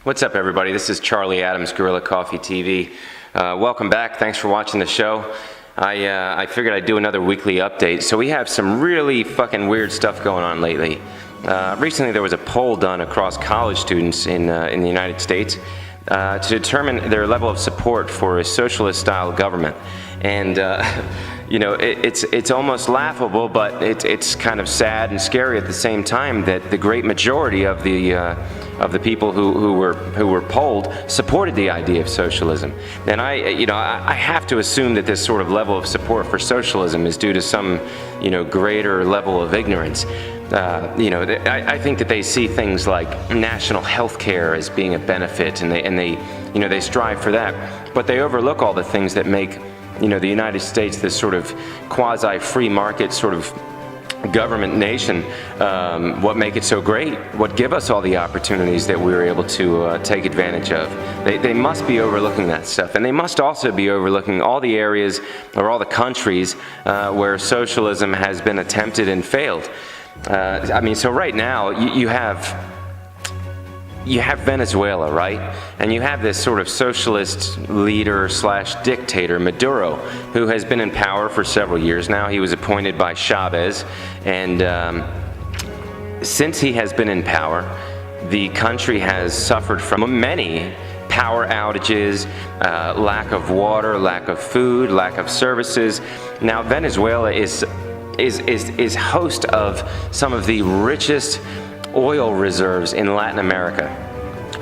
What's up, everybody? This is Charlie Adams, Guerrilla Coffee TV. Welcome back. Thanks for watching the show. I figured I'd do another weekly update. So we have some really fucking weird stuff going on lately. Recently there was a poll done across college students in the United States to determine their level of support for a socialist-style government. And you know, it's almost laughable, but it's kind of sad and scary at the same time that the great majority of the people who were polled supported the idea of socialism. And I have to assume that this sort of level of support for socialism is due to some, greater level of ignorance. I think that they see things like national health care as being a benefit, and they strive for that, but they overlook all the things that make the United States this sort of quasi-free market sort of government nation, what make it so great, what give us all the opportunities that we were able to take advantage of. They must be overlooking that stuff, and they must also be overlooking all the areas or all the countries where socialism has been attempted and failed. So right now you have Venezuela, right? And you have this sort of socialist leader slash dictator, Maduro, who has been in power for several years now. He was appointed by Chavez, and since he has been in power, the country has suffered from many power outages, lack of water, lack of food, lack of services. Now Venezuela is host of some of the richest oil reserves in Latin America.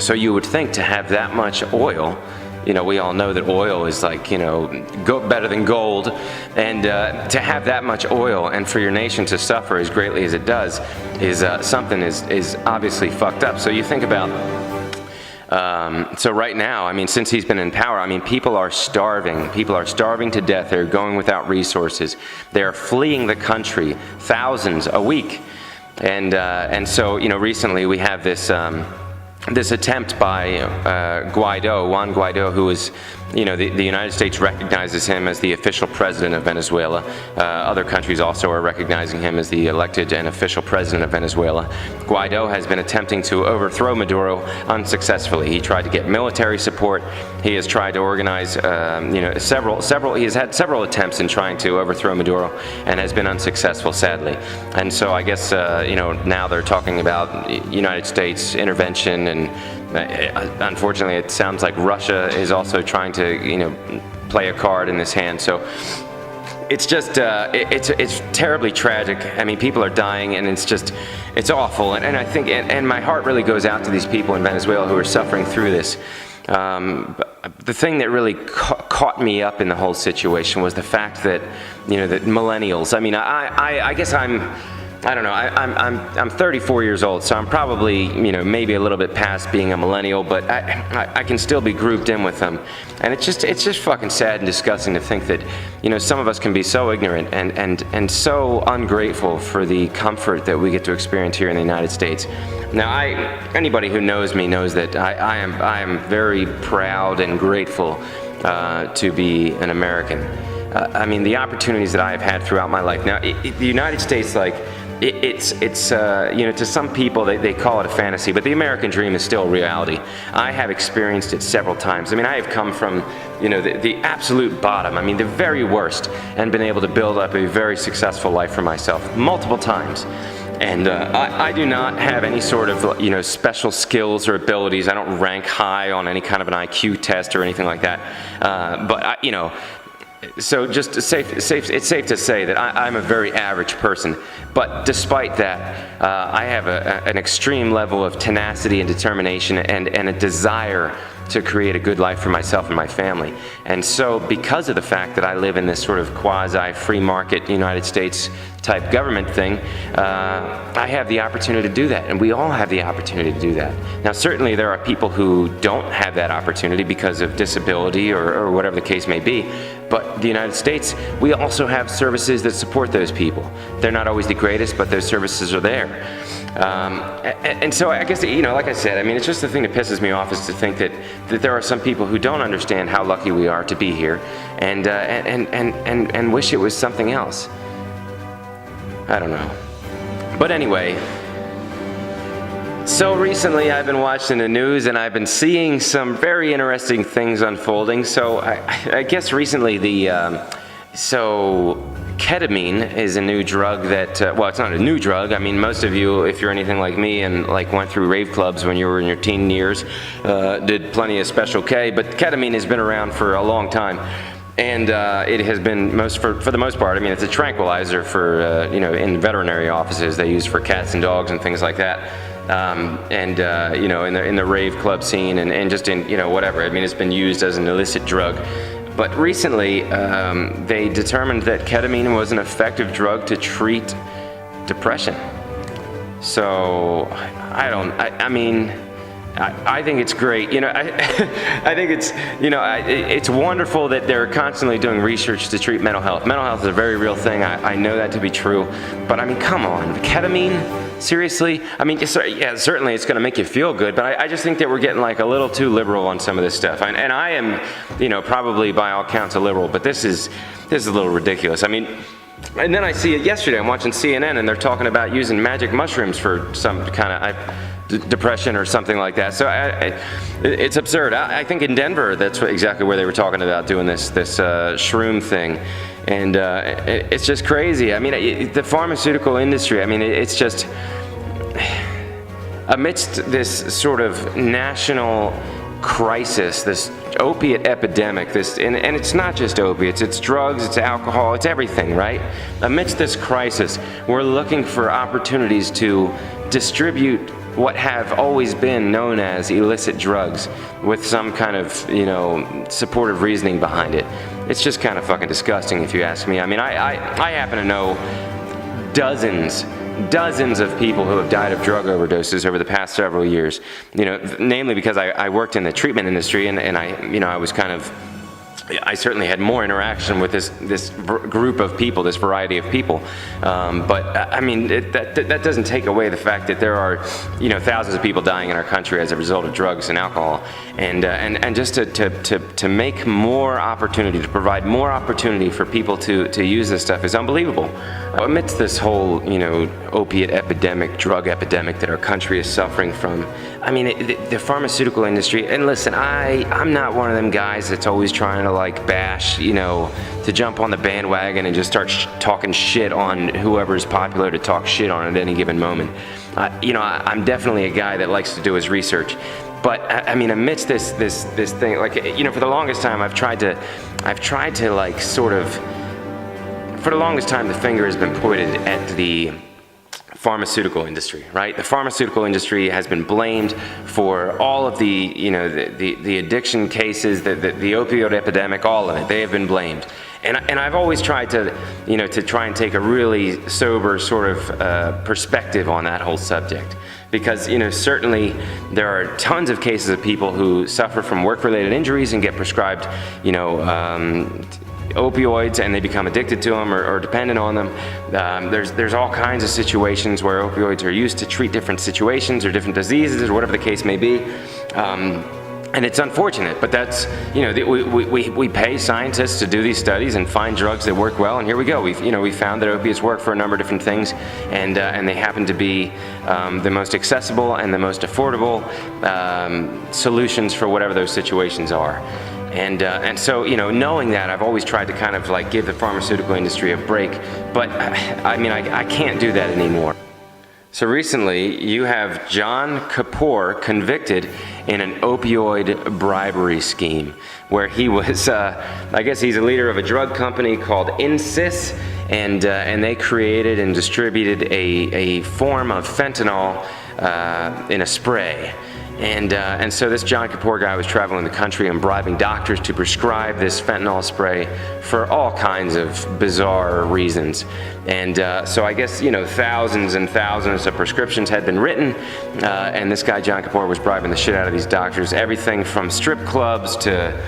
So you would think to have that much oil, we all know that oil is like, better than gold, and to have that much oil and for your nation to suffer as greatly as it does is something is obviously fucked up. So you think about, so right now, since he's been in power, people are starving. People are starving to death. They're going without resources. They're fleeing the country, thousands a week. And so, recently we have this attempt by Juan Guaido, who is, the United States recognizes him as the official president of Venezuela. Other countries also are recognizing him as the elected and official president of Venezuela. Guaido has been attempting to overthrow Maduro unsuccessfully. He tried to get military support. He has tried to organize, he has had several attempts in trying to overthrow Maduro and has been unsuccessful, sadly. And so I guess, now they're talking about United States intervention, and unfortunately it sounds like Russia is also trying to play a card in this hand. So it's just it's terribly tragic. People are dying, and it's awful, and I think and my heart really goes out to these people in Venezuela who are suffering through this. The thing that really caught me up in the whole situation was the fact that that millennials, I guess I don't know, I'm 34 years old, so I'm probably, maybe a little bit past being a millennial, but I can still be grouped in with them. And it's just fucking sad and disgusting to think that, some of us can be so ignorant and so ungrateful for the comfort that we get to experience here in the United States. Now, anybody who knows me knows that I am very proud and grateful to be an American. The opportunities that I have had throughout my life. Now, the United States, it's to some people they call it a fantasy, but the American dream is still reality. I have experienced it several times. I have come from the absolute bottom, the very worst, and been able to build up a very successful life for myself multiple times. And I do not have any sort of special skills or abilities. I don't rank high on any kind of an IQ test or anything like that. But so just it's safe to say that I'm a very average person. But despite that, I have an extreme level of tenacity and determination and a desire to create a good life for myself and my family. And so because of the fact that I live in this sort of quasi-free market United States type government thing, I have the opportunity to do that, and we all have the opportunity to do that. Now certainly there are people who don't have that opportunity because of disability or whatever the case may be, but the United States, we also have services that support those people. They're not always the greatest, but those services are there. And so I guess, like I said, it's just the thing that pisses me off is to think that there are some people who don't understand how lucky we are to be here and wish it was something else. I don't know. But anyway, So recently I've been watching the news and I've been seeing some very interesting things unfolding. So I guess recently so ketamine is a new drug that, well, it's not a new drug. I mean, most of you, if you're anything like me and like went through rave clubs when you were in your teen years, did plenty of Special K, but ketamine has been around for a long time. And it has been, for the most part, I mean, it's a tranquilizer for, in veterinary offices they use for cats and dogs and things like that. In the rave club scene and just in, whatever. I mean, it's been used as an illicit drug. But recently, they determined that ketamine was an effective drug to treat depression. So, I think it's great. I think it's wonderful that they're constantly doing research to treat mental health. Mental health is a very real thing. I know that to be true. But I mean, come on, ketamine? Seriously? I mean, yeah, certainly it's going to make you feel good, but I just think that we're getting like a little too liberal on some of this stuff. And I am, probably by all counts a liberal, but this is a little ridiculous. I mean, and then I see it yesterday. I'm watching CNN and they're talking about using magic mushrooms for some kind of depression or something like that. So it's absurd. I think in Denver, that's exactly where they were talking about doing this shroom thing. And it's just crazy. I mean, the pharmaceutical industry, I mean, it's just, amidst this sort of national crisis, this opiate epidemic, and it's not just opiates, it's drugs, it's alcohol, it's everything, right? Amidst this crisis, we're looking for opportunities to distribute what have always been known as illicit drugs with some kind of, supportive reasoning behind it. It's just kind of fucking disgusting if you ask me. I mean, I happen to know dozens of people who have died of drug overdoses over the past several years, namely because I worked in the treatment industry and I was kind of, I certainly had more interaction with this group of people, this variety of people. But I mean, that doesn't take away the fact that there are, thousands of people dying in our country as a result of drugs and alcohol. And just to make more opportunity, to provide more opportunity for people to use this stuff is unbelievable. Amidst this whole, opiate epidemic, drug epidemic that our country is suffering from, I mean, the pharmaceutical industry, and listen, I'm not one of them guys that's always trying to like bash, to jump on the bandwagon and just start talking shit on whoever's popular to talk shit on at any given moment. I'm definitely a guy that likes to do his research. But I mean, amidst this thing, like, for the longest time, I've tried to like sort of, for the longest time, the finger has been pointed at the pharmaceutical industry, right? The pharmaceutical industry has been blamed for all of the, the addiction cases, the opioid epidemic, all of it. They have been blamed. And I've always tried to, to try and take a really sober sort of perspective on that whole subject. Because, certainly there are tons of cases of people who suffer from work-related injuries and get prescribed, opioids, and they become addicted to them or dependent on them. There's all kinds of situations where opioids are used to treat different situations or different diseases or whatever the case may be. And it's unfortunate, but that's, we pay scientists to do these studies and find drugs that work well, and here we go. We found that opiates work for a number of different things, and they happen to be the most accessible and the most affordable solutions for whatever those situations are. And so, knowing that, I've always tried to kind of like give the pharmaceutical industry a break, but I mean, I can't do that anymore. So recently, you have John Kapur convicted in an opioid bribery scheme, where he was, I guess he's a leader of a drug company called Insys, and they created and distributed a form of fentanyl in a spray. And so this John Kapur guy was traveling the country and bribing doctors to prescribe this fentanyl spray for all kinds of bizarre reasons. And so I guess, thousands and thousands of prescriptions had been written, and this guy John Kapur was bribing the shit out of these doctors. Everything from strip clubs to,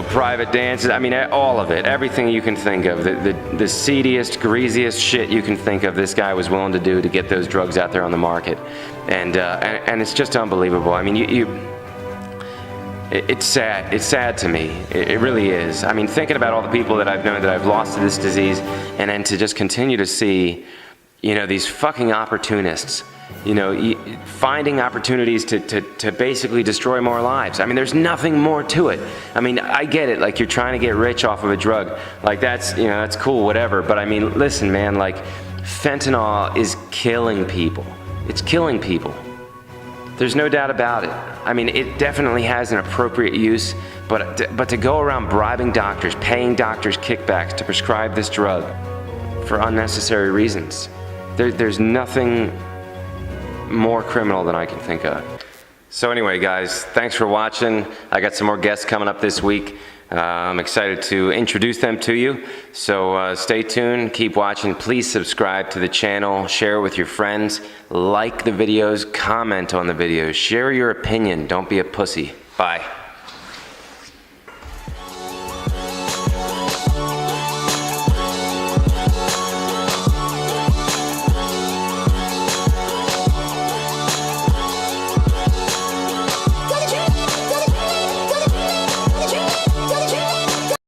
private dances. I mean, all of it, everything you can think of, the seediest, greasiest shit you can think of, this guy was willing to do to get those drugs out there on the market. And it's just unbelievable. I mean, it's sad. It's sad to me. It really is. I mean, thinking about all the people that I've known that I've lost to this disease, and then to just continue to see you know, these fucking opportunists, you know, finding opportunities to basically destroy more lives. I mean, there's nothing more to it. I mean, I get it, like you're trying to get rich off of a drug. Like that's, you know, that's cool, whatever. But I mean, listen, man, like fentanyl is killing people. It's killing people. There's no doubt about it. I mean, it definitely has an appropriate use, but to go around bribing doctors, paying doctors kickbacks to prescribe this drug for unnecessary reasons, there's nothing more criminal than I can think of. So anyway, guys, thanks for watching. I got some more guests coming up this week. I'm excited to introduce them to you. So stay tuned, keep watching. Please subscribe to the channel, share with your friends, like the videos, comment on the videos, share your opinion. Don't be a pussy. Bye.